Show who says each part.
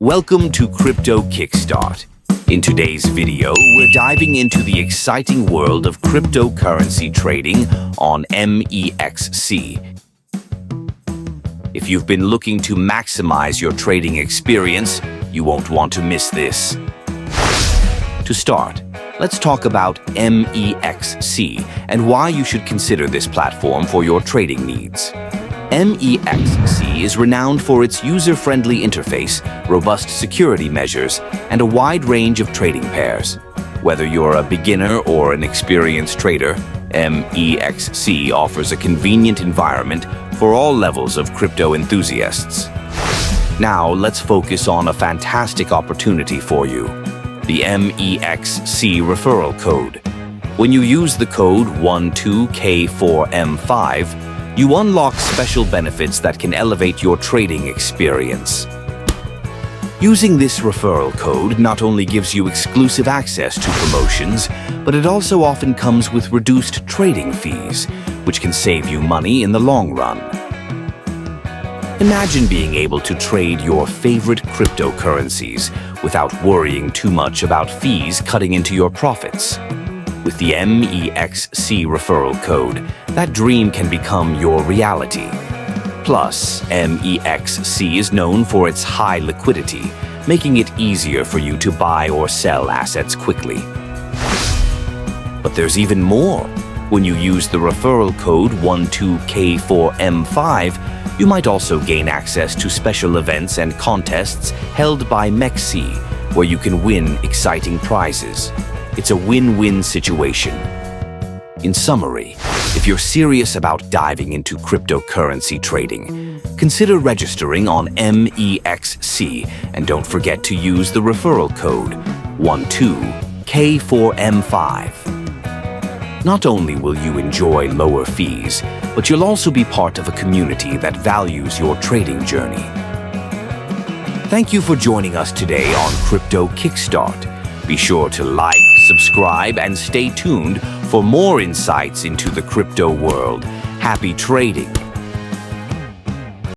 Speaker 1: Welcome to Crypto Kickstart. In today's video, we're diving into the exciting world of cryptocurrency trading on MEXC. If you've been looking to maximize your trading experience, you won't want to miss this. To start, let's talk about MEXC and why you should consider this platform for your trading needs. MEXC is renowned for its user-friendly interface, robust security measures, and a wide range of trading pairs. Whether you're a beginner or an experienced trader, MEXC offers a convenient environment for all levels of crypto enthusiasts. Now, let's focus on a fantastic opportunity for you: the MEXC Referral Code. When you use the code 12K4M5, you unlock special benefits that can elevate your trading experience. Using this referral code not only gives you exclusive access to promotions, but it also often comes with reduced trading fees, which can save you money in the long run. Imagine being able to trade your favorite cryptocurrencies without worrying too much about fees cutting into your profits. With the MEXC referral code, that dream can become your reality. Plus, MEXC is known for its high liquidity, making it easier for you to buy or sell assets quickly. But there's even more. When you use the referral code 12K4M5, you might also gain access to special events and contests held by MEXC, where you can win exciting prizes. It's a win-win situation. In summary, if you're serious about diving into cryptocurrency trading, consider registering on MEXC and don't forget to use the referral code 12K4M5. Not only will you enjoy lower fees, but you'll also be part of a community that values your trading journey. Thank you for joining us today on Crypto Kickstart. Be sure to like, subscribe, and stay tuned for more insights into the crypto world. Happy trading!